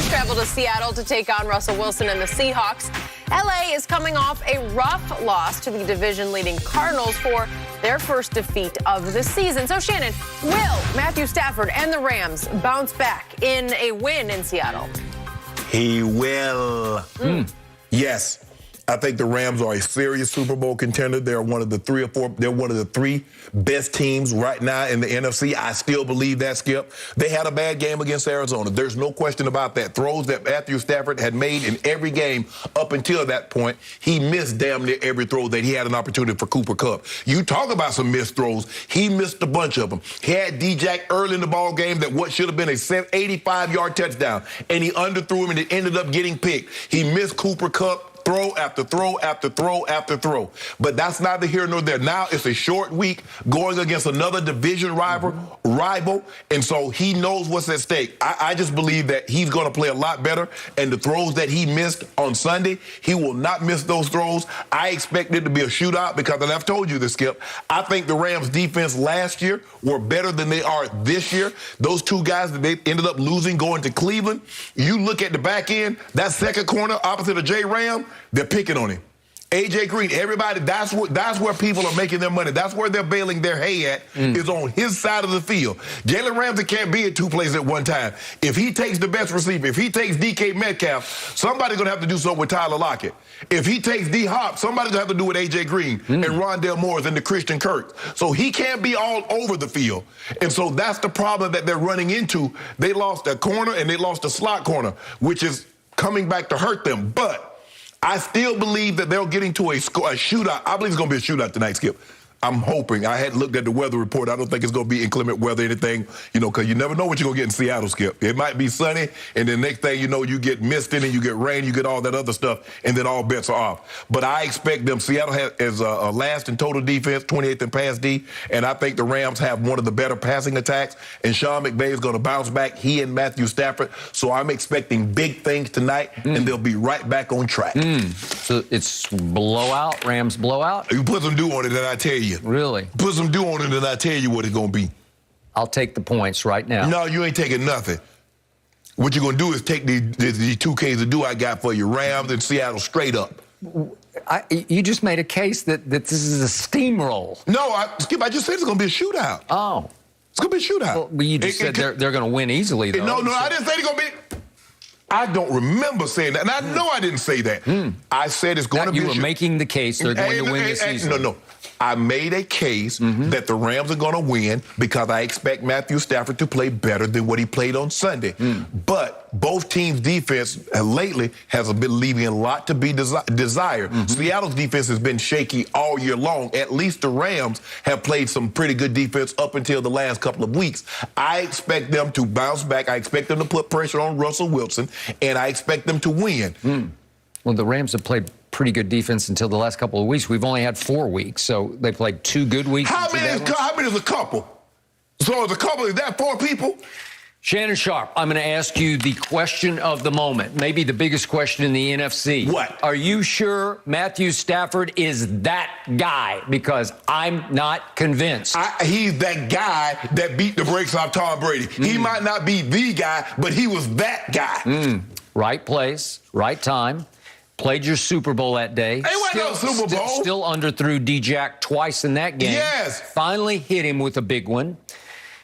Rams travel to Seattle to take on Russell Wilson and the Seahawks. LA is coming off a rough loss to the division-leading Cardinals for their first defeat of the season. So, Shannon, will Matthew Stafford and the Rams bounce back in a win in Seattle? He will. Yes. I think the Rams are a serious Super Bowl contender. They're one of the three best teams right now in the NFC. I still believe that, Skip. They had a bad game against Arizona. There's no question about that. Throws that Matthew Stafford had made in every game up until that point, he missed damn near every throw that he had an opportunity for Cooper Kupp. You talk about some missed throws. He missed a bunch of them. He had D-Jack early in the ball game that what should have been a 85-yard touchdown, and he underthrew him, and it ended up getting picked. He missed Cooper Kupp. Throw after throw after throw after throw. But that's neither here nor there. Now it's a short week going against another division rival, and so he knows what's at stake. I just believe that he's going to play a lot better, and the throws that he missed on Sunday, he will not miss those throws. I expect it to be a shootout because, and I've told you this, Skip, I think the Rams' defense last year were better than they are this year. Those two guys that they ended up losing going to Cleveland, you look at the back end, that second corner opposite of J. Ram, they're picking on him. A.J. Green, everybody, that's where people are making their money. That's where they're bailing their hay at, is on his side of the field. Jalen Ramsey can't be at two places at one time. If he takes the best receiver, if he takes D.K. Metcalf, somebody's going to have to do something with Tyler Lockett. If he takes D-Hop, somebody's going to have to do with A.J. Green and Rondale Morris and the Christian Kirk. So he can't be all over the field. And so that's the problem that they're running into. They lost a corner and they lost a slot corner, which is coming back to hurt them. But I still believe that they're getting to a shootout. I believe it's going to be a shootout tonight, Skip. I'm hoping. I hadn't looked at the weather report. I don't think it's going to be inclement weather or anything, because you never know what you're going to get in Seattle, Skip. It might be sunny, and then next thing you know, you get misted and you get rain, you get all that other stuff, and then all bets are off. But I expect them. Seattle has a last in total defense, 28th in pass D, and I think the Rams have one of the better passing attacks, and Sean McVay is going to bounce back, he and Matthew Stafford. So I'm expecting big things tonight, and they'll be right back on track. So it's blowout, Rams blowout? You put some dew on it, and I tell you. Really? Put some dew on it, and I tell you what it's going to be. I'll take the points right now. No, you ain't taking nothing. What you're going to do is take the 2 Ks of dew I got for you, Rams and Seattle, straight up. You just made a case that this is a steamroll. No, Skip, I just said it's going to be a shootout. Oh. It's going to be a shootout. Well, you just said they're going to win easily, though. No, I didn't say they're going to be. I don't remember saying that, and I know I didn't say that. I said it's going to be. You were making the case they're going to win this season. No. I made a case that the Rams are going to win because I expect Matthew Stafford to play better than what he played on Sunday. But both teams' defense lately has been leaving a lot to be desired. Seattle's defense has been shaky all year long. At least the Rams have played some pretty good defense up until the last couple of weeks. I expect them to bounce back. I expect them to put pressure on Russell Wilson, and I expect them to win. Well, the Rams have played pretty good defense until the last couple of weeks. We've only had 4 weeks, so they played 2 good weeks. How many is a couple? So is a couple, is that 4 people? Shannon Sharp, I'm going to ask you the question of the moment, maybe the biggest question in the NFC. What? Are you sure Matthew Stafford is that guy? Because I'm not convinced. He's that guy that beat the brakes off Tom Brady. He might not be the guy, but he was that guy. Right place, right time. Played your Super Bowl that day. Hey, what no Super Bowl? Still underthrew D-Jack twice in that game. Yes. Finally hit him with a big one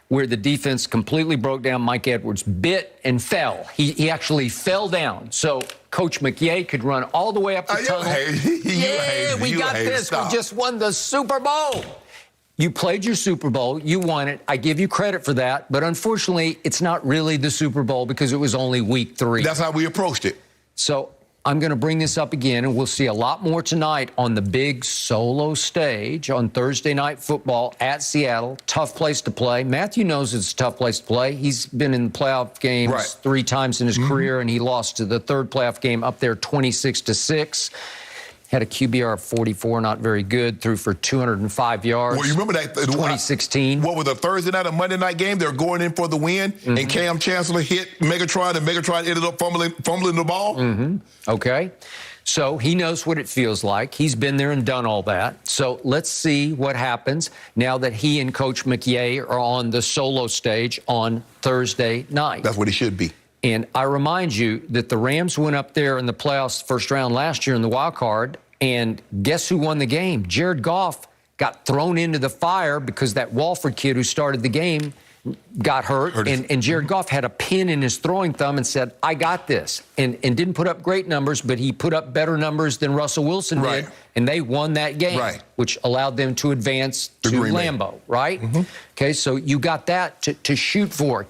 where the defense completely broke down. Mike Edwards bit and fell. He actually fell down. So Coach McVay could run all the way up the tunnel. We got this. Stop. We just won the Super Bowl. You played your Super Bowl. You won it. I give you credit for that. But unfortunately, it's not really the Super Bowl because it was only week 3. That's how we approached it. So I'm going to bring this up again, and we'll see a lot more tonight on the big solo stage on Thursday Night Football at Seattle. Tough place to play. Matthew knows it's a tough place to play. He's been in the playoff games 3 times in his career, and he lost to the 3rd playoff game up there 26-6. Had a QBR of 44, not very good. Threw for 205 yards. Well, you remember that 2016. What was a Thursday night, a Monday night game? They're going in for the win, and Cam Chancellor hit Megatron, and Megatron ended up fumbling the ball. Okay. So he knows what it feels like. He's been there and done all that. So let's see what happens now that he and Coach McVay are on the solo stage on Thursday night. That's what he should be. And I remind you that the Rams went up there in the playoffs first round last year in the wild card, and guess who won the game? Jared Goff got thrown into the fire because that Walford kid who started the game got hurt, and Jared Goff had a pin in his throwing thumb and said, I got this, and didn't put up great numbers, but he put up better numbers than Russell Wilson did, and they won that game, which allowed them to advance to Lambeau, right? Okay, so you got that to shoot for.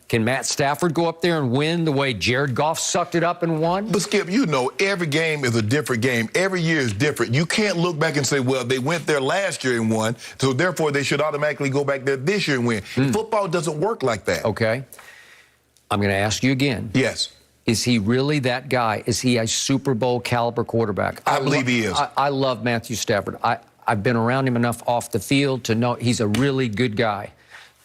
Can Matt Stafford go up there and win the way Jared Goff sucked it up and won? But, Skip, you know, every game is a different game. Every year is different. You can't look back and say, well, they went there last year and won, so therefore they should automatically go back there this year and win. Football doesn't work like that. Okay. I'm going to ask you again. Yes. Is he really that guy? Is he a Super Bowl caliber quarterback? I believe he is. I love Matthew Stafford. I've been around him enough off the field to know he's a really good guy.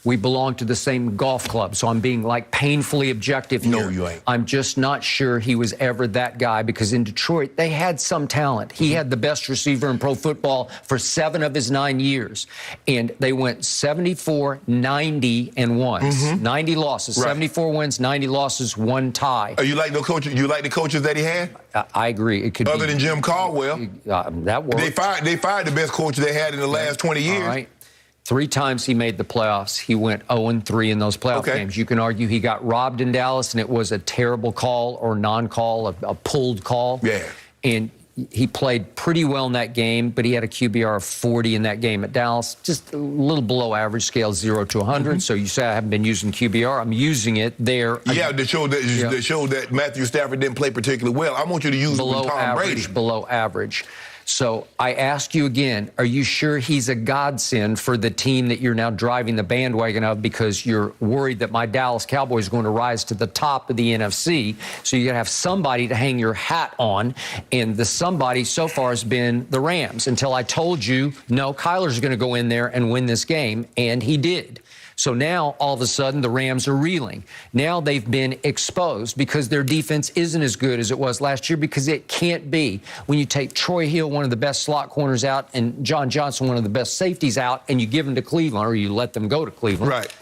We belong to the same golf club, so I'm being like painfully objective here. No, you ain't. I'm just not sure he was ever that guy, because in Detroit, they had some talent. He had the best receiver in pro football for 7 of his 9 years, and they went 74, 90, and 1. 90 losses, 74 wins, 90 losses, 1 tie. You like the coach? You like the coaches that he had? I agree. It could other than Jim Caldwell. That worked. They fired the best coach they had in the last 20 years. All right. 3 times he made the playoffs. He went 0-3 in those playoff games. You can argue he got robbed in Dallas, and it was a terrible call or non-call, a pulled call. Yeah. And he played pretty well in that game, but he had a QBR of 40 in that game at Dallas, just a little below average scale, 0 to 100. So you say I haven't been using QBR. I'm using it there. Yeah, they showed that Matthew Stafford didn't play particularly well. I want you to use below Tom average, Brady. Below average. So I ask you again, are you sure he's a godsend for the team that you're now driving the bandwagon of, because you're worried that my Dallas Cowboys are going to rise to the top of the NFC? So you got to have somebody to hang your hat on, and the somebody so far has been the Rams, until I told you, no, Kyler's going to go in there and win this game, and he did. So now, all of a sudden, the Rams are reeling. Now they've been exposed because their defense isn't as good as it was last year, because it can't be. When you take Troy Hill, one of the best slot corners, out, and John Johnson, one of the best safeties, out, and you give them to Cleveland, or you let them go to Cleveland. Right.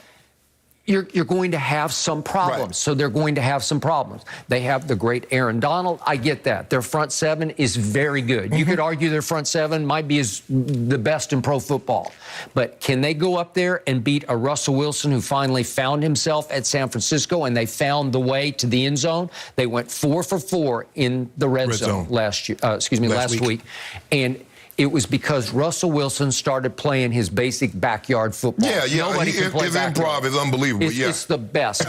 You're going to have some problems. Right. So they're going to have some problems. They have the great Aaron Donald. I get that. Their front 7 is very good. You could argue their front 7 might be the best in pro football. But can they go up there and beat a Russell Wilson who finally found himself at San Francisco, and they found the way to the end zone? They went 4 for 4 in the red zone last week. And it was because Russell Wilson started playing his basic backyard football. Nobody can play his backyard. improv is unbelievable. It's the best.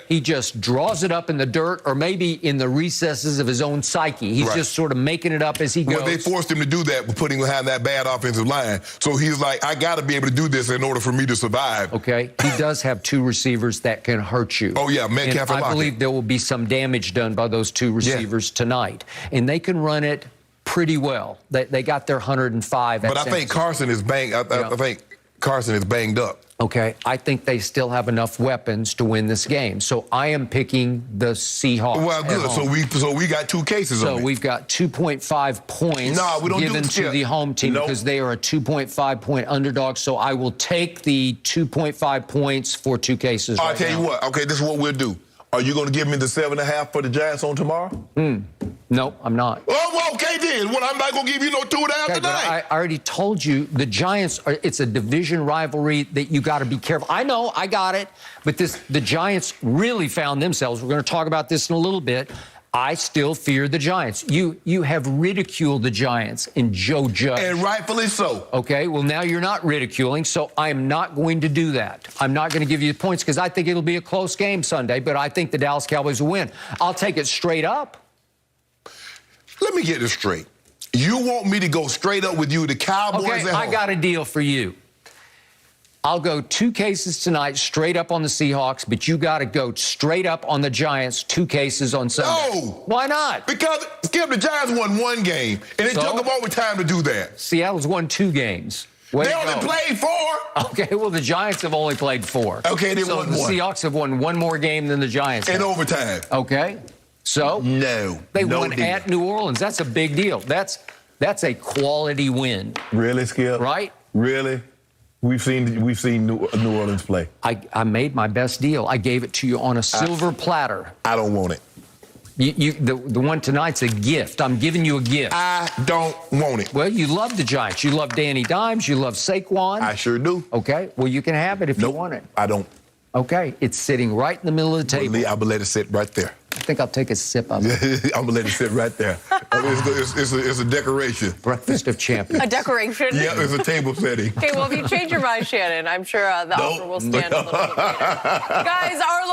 He just draws it up in the dirt, or maybe in the recesses of his own psyche. He's just sort of making it up as he goes. Well, they forced him to do that with putting behind that bad offensive line. So he's like, I got to be able to do this in order for me to survive. Okay. He does have 2 receivers that can hurt you. Oh, yeah. Metcalf and I believe there will be some damage done by those 2 receivers tonight. And they can run it pretty well. They got their 105. But I think Carson is banged. I think Carson is banged up. Okay, I think they still have enough weapons to win this game. So I am picking the Seahawks. Well, good. So we got 2 cases on it. So we've got 2.5 points given to the home team because they are a 2.5-point underdog. So I will take the 2.5 points for 2 cases. I'll tell you what. Okay, this is what we'll do. Are you going to give me the 7.5 for the Giants on tomorrow? No, I'm not. Oh, well, okay then. Well, I'm not going to give you no 2.5 tonight. I already told you the Giants it's a division rivalry that you got to be careful. I know, I got it. But the Giants really found themselves. We're going to talk about this in a little bit. I still fear the Giants. You have ridiculed the Giants and Joe Judge. And rightfully so. Okay, well, now you're not ridiculing, so I am not going to do that. I'm not going to give you the points because I think it'll be a close game Sunday, but I think the Dallas Cowboys will win. I'll take it straight up. Let me get this straight. You want me to go straight up with you, the Cowboys at home? I got a deal for you. I'll go 2 cases tonight straight up on the Seahawks, but you got to go straight up on the Giants, 2 cases on Sunday. No. Why not? Because, Skip, the Giants won 1 game, and it took them overtime to do that. Seattle's won 2 games. They only played 4. Okay, well, the Giants have only played 4. Okay, they won 1. The Seahawks have won 1 more game than the Giants in overtime. Okay. So? No. They won at New Orleans. That's a big deal. That's a quality win. Really, Skip? Right? Really? We've seen New Orleans play. I made my best deal. I gave it to you on a silver platter. I don't want it. The one tonight's a gift. I'm giving you a gift. I don't want it. Well, you love the Giants. You love Danny Dimes. You love Saquon. I sure do. Okay. Well, you can have it if you want it. I don't. Okay. It's sitting right in the middle of the table. I'm going to let it sit right there. I think I'll take a sip of it. I'm going to let it sit right there. It's a decoration. Breakfast of champions. A decoration? Yeah, it's a table setting. Okay, well, if you change your mind, Shannon, I'm sure the offer will stand a little bit later. Guys, our